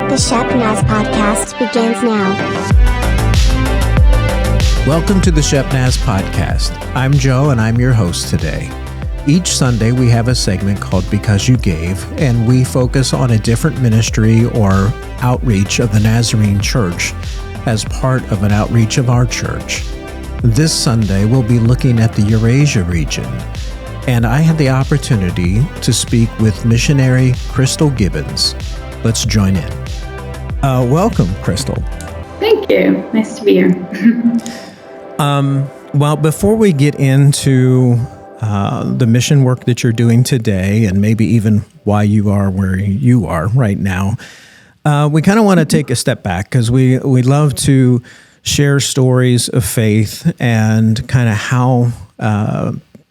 The Shepnaz Podcast begins now. Welcome to the Shepnaz Podcast. I'm Joe and I'm your host today. Each Sunday we have a segment called Because You Gave, and we focus on a different ministry or outreach of the Nazarene Church as part of an outreach of our church. This Sunday we'll be looking at the Eurasia region, and I had the opportunity to speak with Missionary Crystal Gibbons. Let's join in. Welcome, Crystal. Thank you. Nice to be here. Well, before we get into the mission work that you're doing today, and maybe even why you are where you are right now, we kind of want to take a step back because we love to share stories of faith and kind of how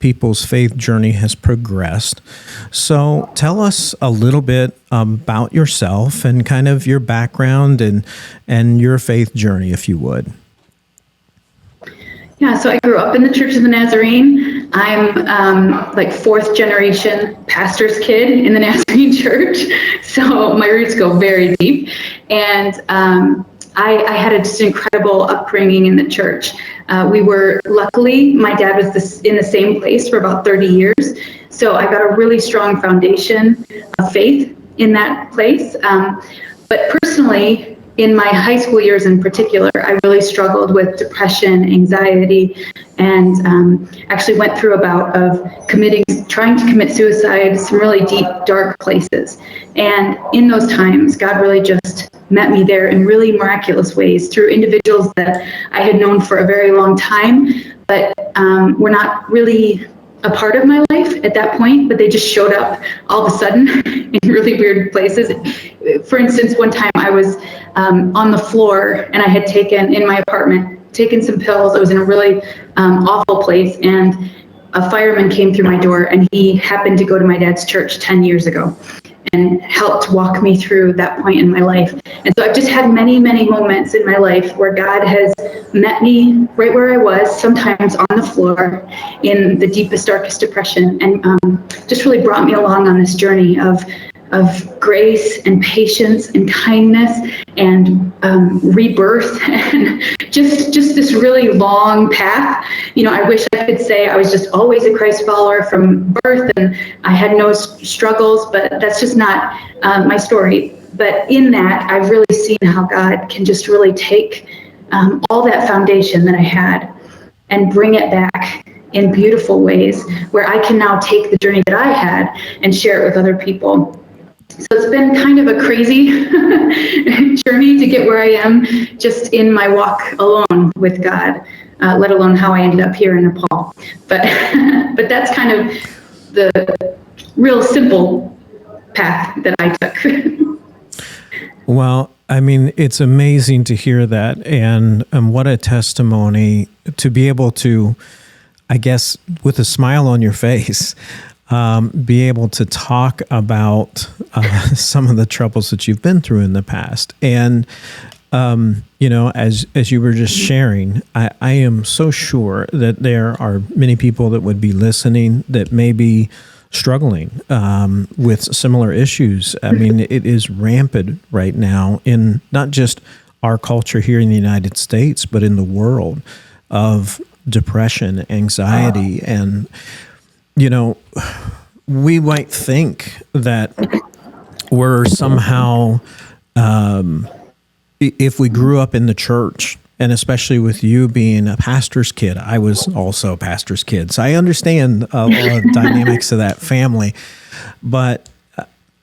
people's faith journey has progressed. So tell us a little bit about yourself and kind of your background and your faith journey, if you would. Yeah, so I grew up in the Church of the Nazarene. I'm like fourth generation pastor's kid in the Nazarene Church. So my roots go very deep. And I had just an incredible upbringing in the church. Luckily, my dad was in the same place for about 30 years. So I got a really strong foundation of faith in that place. But personally, in my high school years in particular, I really struggled with depression, anxiety, and actually went through a bout of trying to commit suicide, some really deep, dark places. And in those times, God really just met me there in really miraculous ways through individuals that I had known for a very long time, but were not really a part of my life at that point, but they just showed up all of a sudden in really weird places. For instance, one time I was on the floor and I had in my apartment, taken some pills. I was in a really awful place, and a fireman came through my door, and he happened to go to my dad's church 10 years ago and helped walk me through that point in my life. And so I've just had many, many moments in my life where God has met me right where I was, sometimes on the floor in the deepest, darkest depression, and just really brought me along on this journey of grace and patience and kindness and rebirth and just this really long path. You know, I wish I could say I was just always a Christ follower from birth and I had no struggles, but that's just not my story. But in that, I've really seen how God can just really take all that foundation that I had and bring it back in beautiful ways where I can now take the journey that I had and share it with other people. So it's been kind of a crazy journey to get where I am just in my walk alone with God, let alone how I ended up here in Nepal. But that's kind of the real simple path that I took. Well, I mean, it's amazing to hear that, and what a testimony to be able to, I guess, with a smile on your face, be able to talk about some of the troubles that you've been through in the past. And, you know, as you were just sharing, I am so sure that there are many people that would be listening that may be struggling with similar issues. I mean, it is rampant right now in not just our culture here in the United States, but in the world of depression, anxiety, and you know, we might think that we're somehow, if we grew up in the church, and especially with you being a pastor's kid, I was also a pastor's kid, so I understand a lot of dynamics of that family, but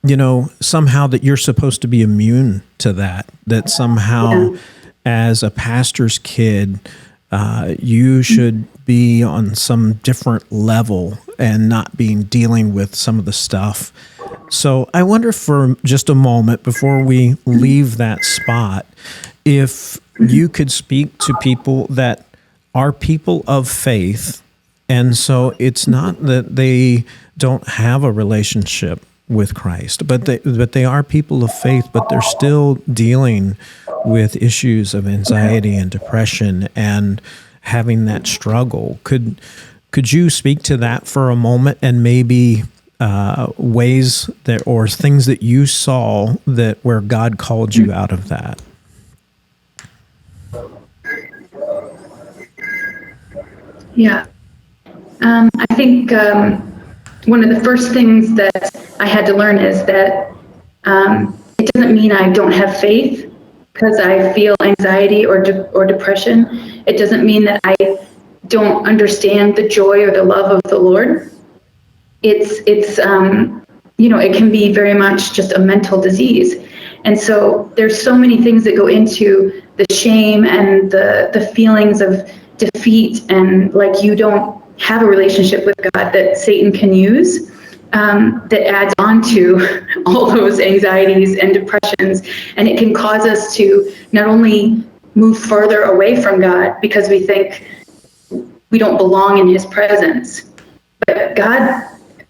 you know, somehow that you're supposed to be immune to that somehow as a pastor's kid, you should be on some different level and not being dealing with some of the stuff. So I wonder for just a moment before we leave that spot, if you could speak to people that are people of faith, and so it's not that they don't have a relationship with Christ, but they are people of faith, but they're still dealing with issues of anxiety and depression and having that struggle. Could you speak to that for a moment and maybe ways that, or things that you saw that where God called you out of that? Yeah. I think one of the first things that I had to learn is that it doesn't mean I don't have faith because I feel anxiety or depression. It doesn't mean that I don't understand the joy or the love of the Lord. It's it can be very much just a mental disease. And so there's so many things that go into the shame and the feelings of defeat and like you don't have a relationship with God that Satan can use, that adds on to all those anxieties and depressions. And it can cause us to not only move further away from God because we think we don't belong in his presence, but God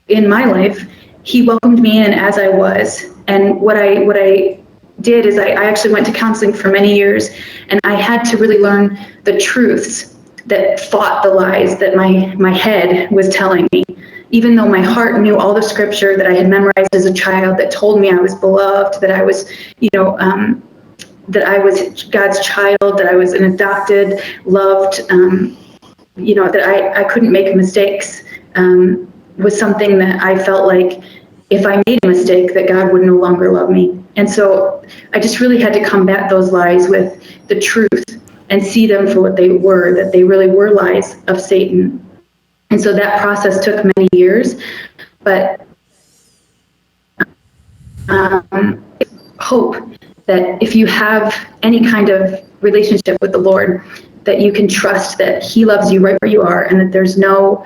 in my life, he welcomed me in as I was. And what I did is I actually went to counseling for many years, and I had to really learn the truths that fought the lies that my head was telling me. Even though my heart knew all the scripture that I had memorized as a child that told me I was beloved, that I was, that I was God's child, that I was an adopted, loved, that I couldn't make mistakes, was something that I felt like if I made a mistake, that God would no longer love me. And so I just really had to combat those lies with the truth and see them for what they were, that they really were lies of Satan. And so that process took many years, but hope that if you have any kind of relationship with the Lord, that you can trust that he loves you right where you are, and that there's no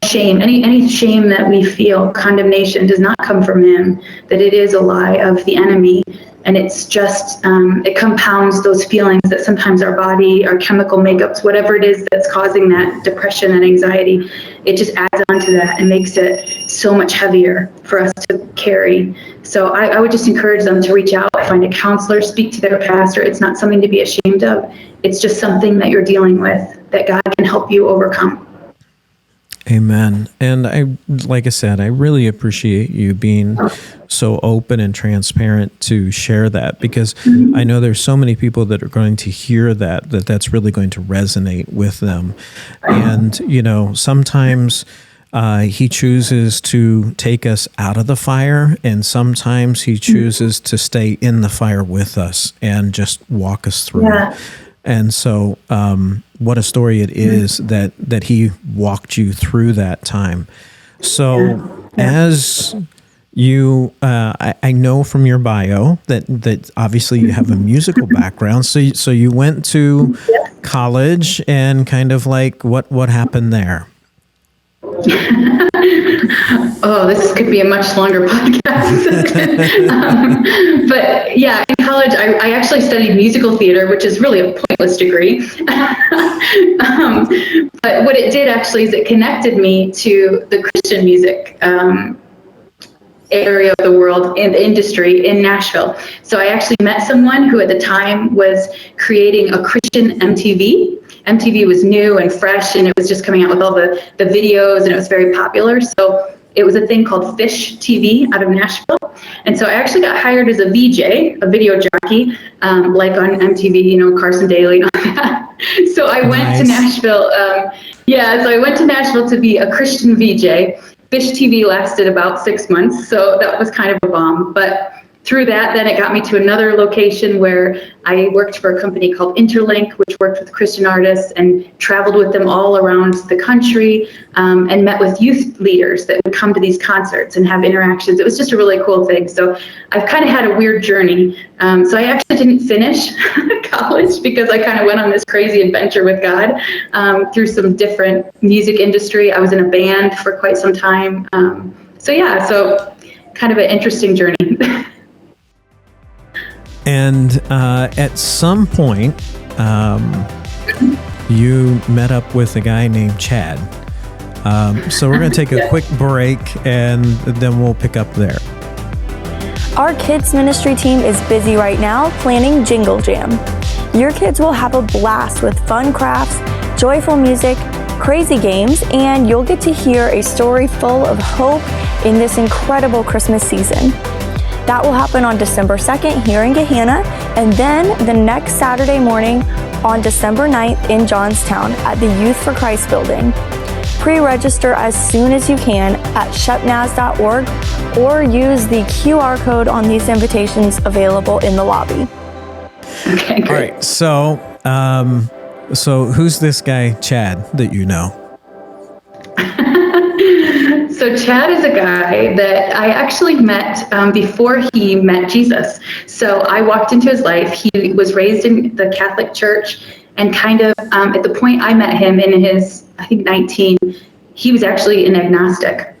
shame. Any shame that we feel, condemnation, does not come from him, that it is a lie of the enemy. And it's just, it compounds those feelings that sometimes our body, our chemical makeups, whatever it is that's causing that depression and anxiety, it just adds on to that and makes it so much heavier for us to carry. So I would just encourage them to reach out, find a counselor, speak to their pastor. It's not something to be ashamed of. It's just something that you're dealing with that God can help you overcome. Amen. And like I said, I really appreciate you being so open and transparent to share that, because I know there's so many people that are going to hear that's really going to resonate with them. And, sometimes he chooses to take us out of the fire, and sometimes he chooses to stay in the fire with us and just walk us through it. And so what a story it is that he walked you through that time. So as you, I know from your bio that obviously you have a musical background. So you went to college, and kind of like what happened there? Oh, this could be a much longer podcast. But yeah, in college, I actually studied musical theater, which is really a pointless degree. But what it did actually is it connected me to the Christian music area of the world and the industry in Nashville. So I actually met someone who at the time was creating a Christian MTV. MTV was new and fresh, and it was just coming out with all the videos, and it was very popular. So it was a thing called Fish TV out of Nashville. And so I actually got hired as a VJ, a video jockey, like on MTV, Carson Daly and all that. So I went to Nashville. So I went to Nashville to be a Christian VJ. Fish TV lasted about 6 months, so that was kind of a bomb. But through that, then it got me to another location where I worked for a company called Interlink, which worked with Christian artists and traveled with them all around the country, and met with youth leaders that would come to these concerts and have interactions. It was just a really cool thing. So I've kind of had a weird journey. So I actually didn't finish college because I kind of went on this crazy adventure with God through some different music industry. I was in a band for quite some time. So kind of an interesting journey. And at some point, you met up with a guy named Chad. So we're going to take a quick break, and then we'll pick up there. Our kids ministry team is busy right now planning Jingle Jam. Your kids will have a blast with fun crafts, joyful music, crazy games, and you'll get to hear a story full of hope in this incredible Christmas season. That will happen on December 2nd here in Gahanna, and then the next Saturday morning on December 9th in Johnstown at the Youth for Christ building. Pre-register as soon as you can at shepnaz.org or use the QR code on these invitations available in the lobby. Okay, great. All right. So who's this guy, Chad, that you know? So Chad is a guy that I actually met before he met Jesus. So I walked into his life. He was raised in the Catholic Church, and kind of at the point I met him in his, I think 19, he was actually an agnostic.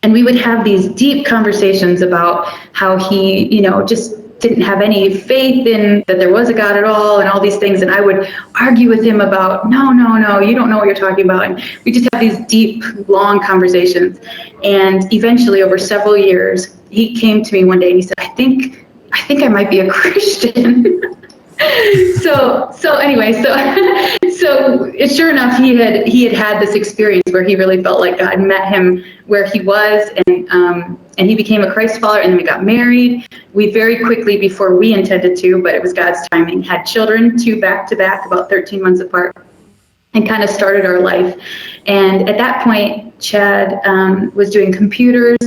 And we would have these deep conversations about how he, just didn't have any faith in that there was a God at all and all these things. And I would argue with him about, no, you don't know what you're talking about. And we just have these deep, long conversations. And eventually, over several years, he came to me one day and he said, I think I might be a Christian. So sure enough, he had this experience where he really felt like God met him where he was, and he became a Christ follower, and then we got married. We very quickly, before we intended to, but it was God's timing, had children, 2 back to back, about 13 months apart, and kind of started our life. And at that point, Chad was doing computers,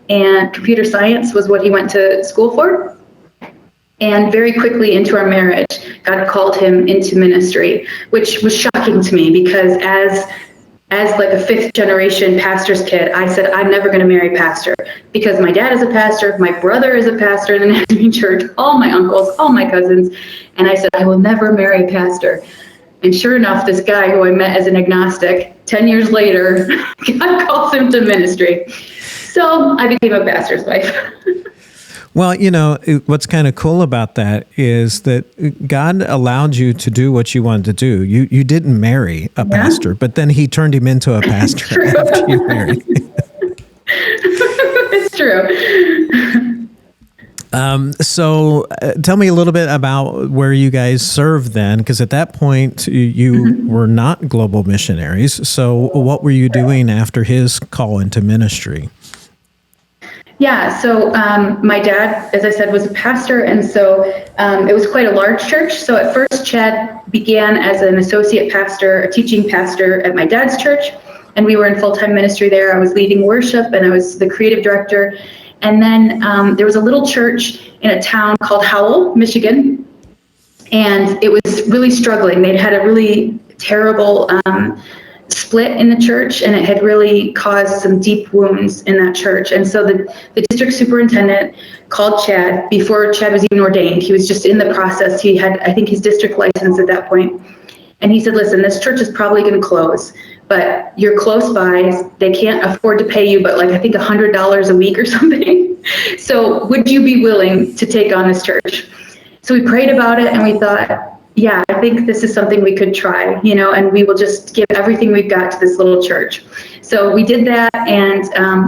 and computer science was what he went to school for. And very quickly into our marriage, God called him into ministry, which was shocking to me because as like a 5th generation pastor's kid, I said, I'm never going to marry a pastor because my dad is a pastor, my brother is a pastor in the Nazarene Church, all my uncles, all my cousins. And I said, I will never marry a pastor. And sure enough, this guy who I met as an agnostic, 10 years later, God calls him to ministry. So I became a pastor's wife. Well, what's kind of cool about that is that God allowed you to do what you wanted to do. You didn't marry a pastor, but then he turned him into a pastor after you married. It's true. So tell me a little bit about where you guys served then, because at that point you were not global missionaries. So what were you doing after his call into ministry? Yeah, so my dad, as I said, was a pastor, and so it was quite a large church. So at first, Chad began as an associate pastor, a teaching pastor at my dad's church, and we were in full-time ministry there. I was leading worship, and I was the creative director. And then there was a little church in a town called Howell, Michigan, and it was really struggling. They'd had a really terrible split in the church, and it had really caused some deep wounds in that church. And so the district superintendent called Chad before Chad was even ordained. He was just in the process. He had, I think, his district license at that point. And he said, listen, this church is probably going to close, but you're close by. They can't afford to pay you, but I think $100 a week or something. So would you be willing to take on this church? So we prayed about it, and we thought, yeah, I think this is something we could try, and we will just give everything we've got to this little church. So we did that, and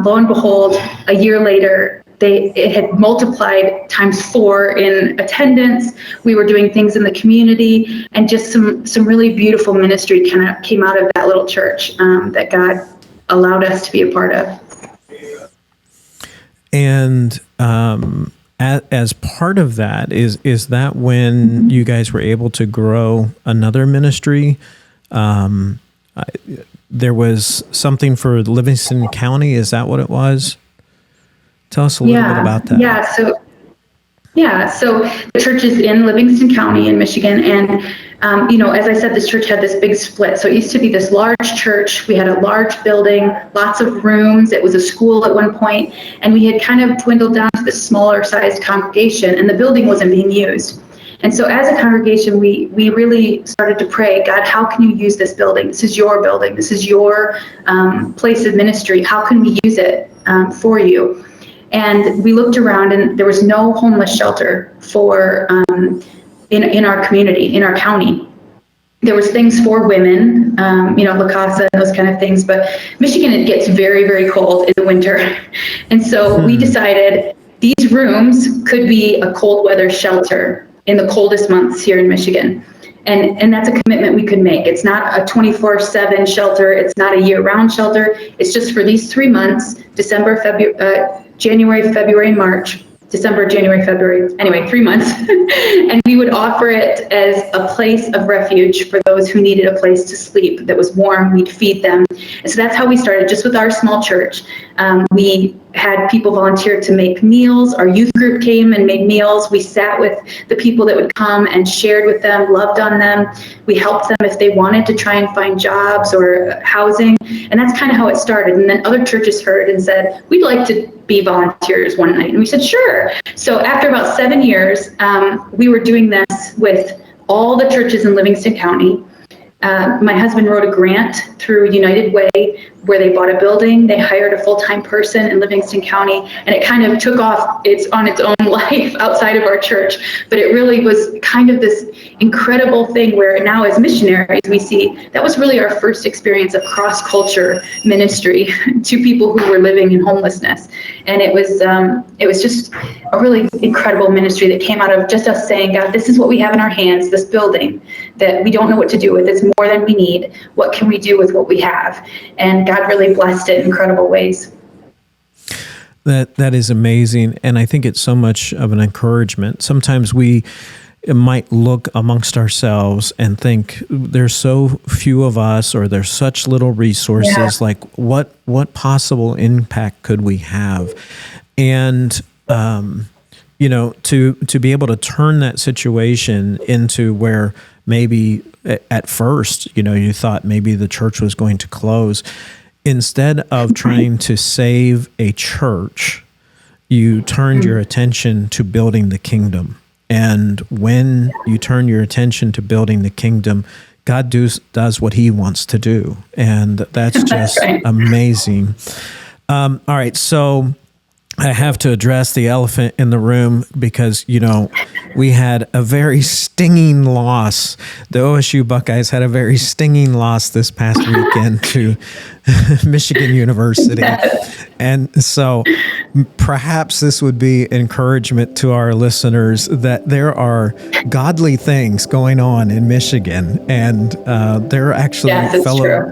lo and behold, a year later, it had multiplied times 4 in attendance. We were doing things in the community, and just some really beautiful ministry kind of came out of that little church that God allowed us to be a part of. And as part of that, is that when you guys were able to grow another ministry? There was something for Livingston County. Is that what it was? Tell us a little bit about that. So the church is in Livingston County in Michigan, and as I said, this church had this big split. So it used to be this large church. We had a large building, lots of rooms. It was a school at one point, and we had kind of dwindled down to this smaller sized congregation, and the building wasn't being used. And so as a congregation, we really started to pray, God, how can you use this building? This is your building. This is your place of ministry. How can we use it for you? And we looked around, and there was no homeless shelter for in our community, in our county. There was things for women, La Casa and those kind of things. But Michigan, it gets very, very cold in the winter. And so we decided these rooms could be a cold weather shelter in the coldest months here in Michigan. And that's a commitment we could make. It's not a 24/7 shelter. It's not a year-round shelter. It's just for these 3 months, January, February, and March. December, January, February, anyway, 3 months. And we would offer it as a place of refuge for those who needed a place to sleep that was warm. We'd feed them. And so that's how we started, just with our small church. We had people volunteer to make meals. Our youth group came and made meals. We sat with the people that would come and shared with them, loved on them. We helped them if they wanted to try and find jobs or housing. And that's kind of how it started. And then other churches heard and said, we'd like to be volunteers one night. And we said, sure. So after about 7 years, we were doing this with all the churches in Livingston County. My husband wrote a grant through United Way where they bought a building. They hired a full-time person in Livingston County, and it kind of took off on its own life outside of our church. But it really was kind of this incredible thing where now as missionaries, we see that was really our first experience of cross-culture ministry to people who were living in homelessness. And it was just a really incredible ministry that came out of just us saying, God, this is what we have in our hands, this building that we don't know what to do with. It's more than we need. What can we do with what we have? And God really blessed it in incredible ways. That is amazing. And I think it's so much of an encouragement. Sometimes we might look amongst ourselves and think there's so few of us, or there's such little resources. Yeah. Like what possible impact could we have? And, to be able to turn that situation into where maybe at first, you thought maybe the church was going to close. Instead of trying to save a church, you turned your attention to building the kingdom. And when you turn your attention to building the kingdom, God does what he wants to do. And that's just amazing. All right, so I have to address the elephant in the room because, we had a very stinging loss. The OSU Buckeyes had a very stinging loss this past weekend to Michigan University. And so perhaps this would be encouragement to our listeners that there are godly things going on in Michigan, and there are actually fellow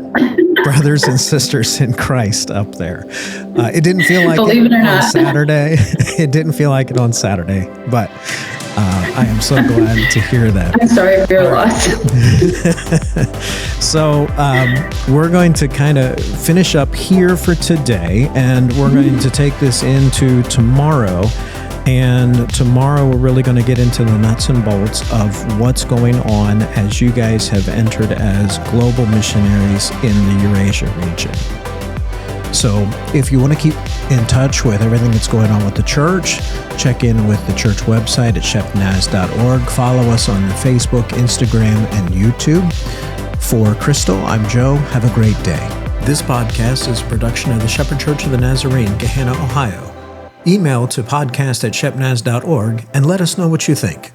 brothers and sisters in Christ up there. It didn't feel like it on Saturday. It didn't feel like it on Saturday, but I am so glad to hear that. I'm sorry for your loss. So we're going to kind of finish up here for today, and we're going to take this into tomorrow. And tomorrow we're really going to get into the nuts and bolts of what's going on as you guys have entered as global missionaries in the Eurasia region. So if you want to keep in touch with everything that's going on with the church, check in with the church website at shepnaz.org. Follow us on Facebook, Instagram, and YouTube. For Crystal, I'm Joe. Have a great day. This podcast is a production of the Shepherd Church of the Nazarene, Gahanna, Ohio. Email to podcast@shepnaz.org and let us know what you think.